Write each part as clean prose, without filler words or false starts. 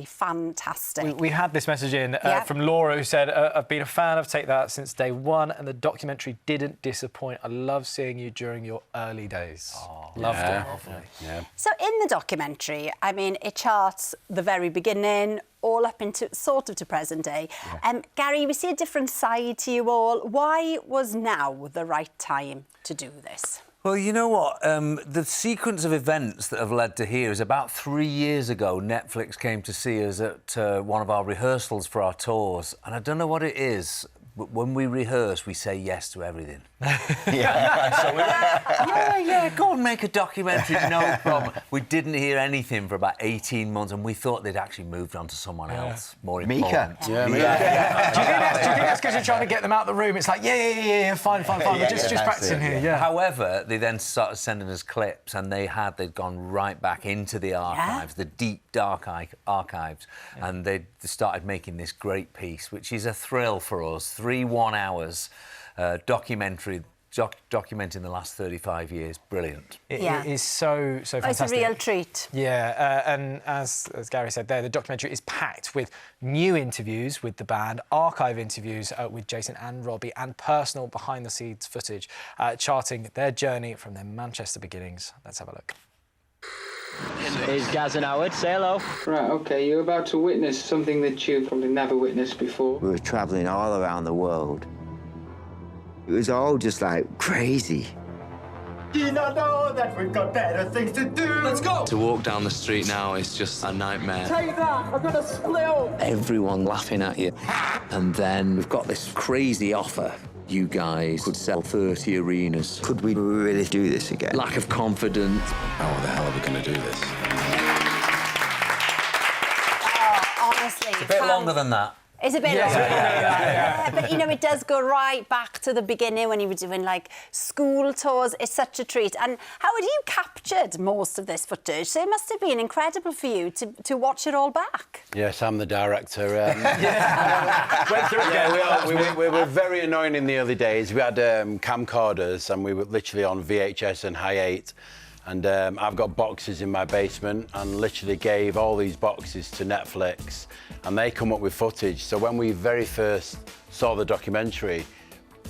absolutely fantastic. We had this message in from Laura, who said, I've been a fan of Take That since day one, and the documentary didn't disappoint. I love seeing you during your early days. Oh, loved it. Yeah. So in the documentary, I mean, it charts the very beginning, all up into sort of to present day. Gary, we see a different side to you all. Why was now the right time to do this? Well, you know what? The sequence of events that have led to here is about 3 years ago, Netflix came to see us at one of our rehearsals for our tours. And I don't know what it is, but when we rehearse, we say yes to everything. Go and make a documentary, no problem. We didn't hear anything for about 18 months, and we thought they'd actually moved on to someone else, more important. Do you think that's because you're trying to get them out of the room? It's like, fine, we're just practicing here. Yeah. However, they then started sending us clips, and they'd gone right back into the archives, the deep, dark archives, and they started making this great piece, which is a thrill for us. 3 1-hours documentary documenting the last 35 years. Brilliant. It is so fantastic. It's a real treat. Yeah, and as Gary said there, the documentary is packed with new interviews with the band, archive interviews with Jason and Robbie, and personal behind-the-scenes footage charting their journey from their Manchester beginnings. Let's have a look. Here's Gaz and Howard. Say hello. Right, OK, you're about to witness something that you've probably never witnessed before. We were travelling all around the world. It was all just, like, crazy. Do you not know that we've got better things to do? Let's go! To walk down the street now is just a nightmare. Take that! I'm gonna split up! Everyone laughing at you. And then we've got this crazy offer. You guys could sell 30 arenas. Could we really do this again? Lack of confidence. How the hell are we going to do this? Honestly, It's a bit longer than that. It's a bit longer. But, you know, it does go right back to the beginning when you were doing, like, school tours. It's such a treat. And Howard, you captured most of this footage, so it must have been incredible for you to watch it all back. Yes, I'm the director. We were very annoying in the early days. We had camcorders, and we were literally on VHS and High 8. And I've got boxes in my basement, and literally gave all these boxes to Netflix, and they come up with footage. So when we very first saw the documentary,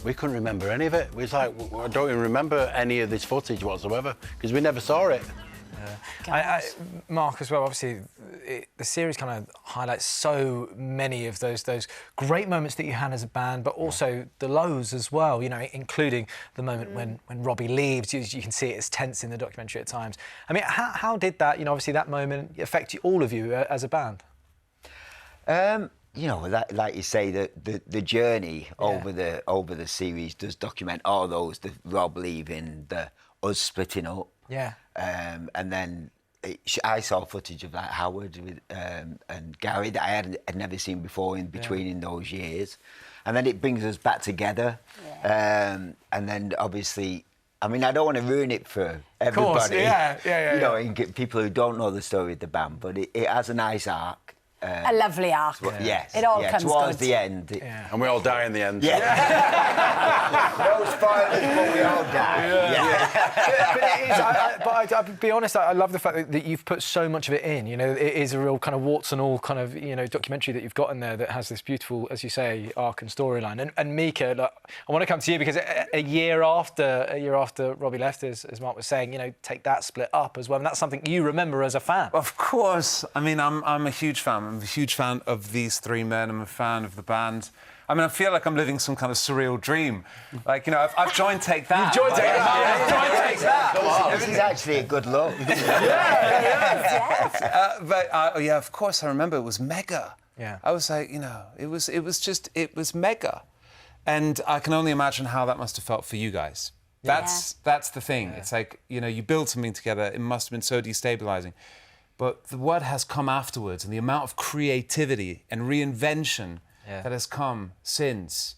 we couldn't remember any of it. We was like, I don't even remember any of this footage whatsoever, because we never saw it. Mark, as well, obviously, the series kind of highlights so many of those great moments that you had as a band, but also the lows as well, you know, including the moment when Robbie leaves. You can see it as tense in the documentary at times. I mean, how did that, you know, obviously that moment affect all of you as a band? You know, like you say, the journey over the series does document all those, the Rob leaving, the us splitting up. Yeah. And then I saw footage of that Howard and Gary that I had never seen before in between in those years. And then it brings us back together. And then obviously, I mean, I don't want to ruin it for everybody. Of course, yeah. You know, and get people who don't know the story of the band, but it has a nice arc. A lovely arc. Yes. It all comes towards good. the end. And we all die in the end. No spoilers, but we all die. But it is. But I'll be honest. I love the fact that you've put so much of it in. You know, it is a real kind of warts and all kind of, you know, documentary that you've got in there that has this beautiful, as you say, arc and storyline. And Mika, like, I want to come to you because a year after Robbie left, as Mark was saying, you know, Take That split up as well, and that's something you remember as a fan. Of course. I mean, I'm a huge fan. I'm a huge fan of these three men. I'm a fan of the band. I mean, I feel like I'm living some kind of surreal dream. Like, you know, I've joined Take That. You've joined Take That. You've joined Take That. This is actually a good look. But yeah, of course, I remember it was mega. Yeah. I was like, you know, it was mega, and I can only imagine how that must have felt for you guys. That's the thing. It's like, you know, you build something together. It must have been so destabilizing. But what has come afterwards and the amount of creativity and reinvention that has come since,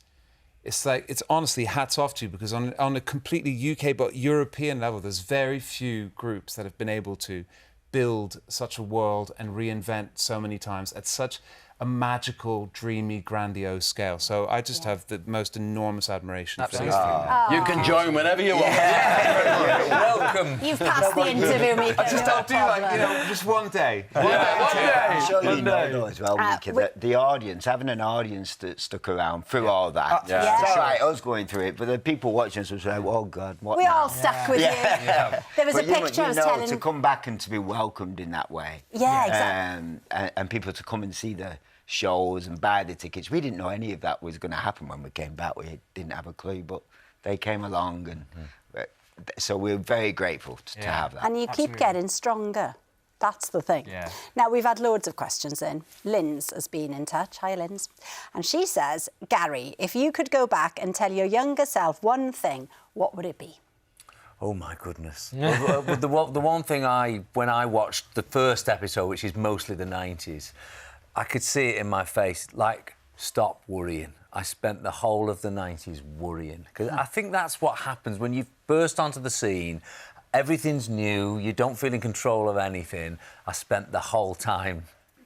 it's like, it's honestly hats off to you, because on a completely UK but European level, there's very few groups that have been able to build such a world and reinvent so many times at such a magical, dreamy, grandiose scale. So I just have the most enormous admiration for these people. You can join whenever you want. Welcome. You've passed the interview, Mika. I'll do just one day. I'm sure you know though as well, Mika, that the audience, having an audience that stuck around through all that. It's all right, us going through it, but the people watching us was like, oh God, what We now? all stuck with you. There was But a picture I was telling... to come back and to be welcomed in that way. Yeah, exactly. And people to come and see the shows and buy the tickets. We didn't know any of that was going to happen when we came back. We didn't have a clue, but they came along, and so we're very grateful to have that. And you keep getting stronger. That's the thing. Yeah. Now, we've had loads of questions in. Linz has been in touch. Hi, Linz. And she says, Gary, if you could go back and tell your younger self one thing, what would it be? Oh, my goodness. Well, the one thing when I watched the first episode, which is mostly the 90s, I could see it in my face, like, stop worrying. I spent the whole of the 90s worrying. Because I think that's what happens when you burst onto the scene, everything's new, you don't feel in control of anything. I spent the whole time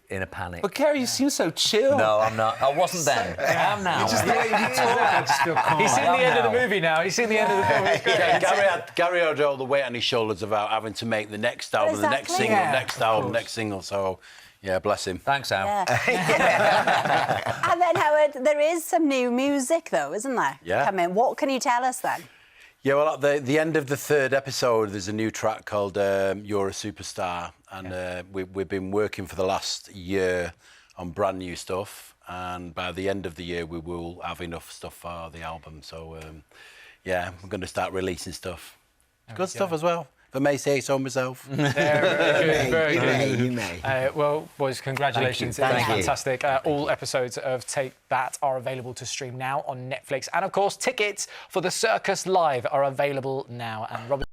in a panic. But Gary, you seem so chill. No, I'm not. I wasn't then. I am now. Just the way you talk. He's seen the end of the movie now. He's seen the end of the film. Gary had all the weight on his shoulders about having to make the next album, the next single, next album, next single. So, yeah, bless him. Thanks, Al. Yeah. And then, Howard, there is some new music, though, isn't there? Yeah. Coming. What can you tell us then? Yeah, well, at the end of the third episode, there's a new track called You're a Superstar. And we've been working for the last year on brand new stuff. And by the end of the year, we will have enough stuff for the album. So, yeah, we're going to start releasing stuff. Good stuff as well. If I may say so myself. Very good. You may. Well, boys, congratulations. Thank you. Fantastic. All episodes of Take That are available to stream now on Netflix. And, of course, tickets for the Circus Live are available now. And Robbie...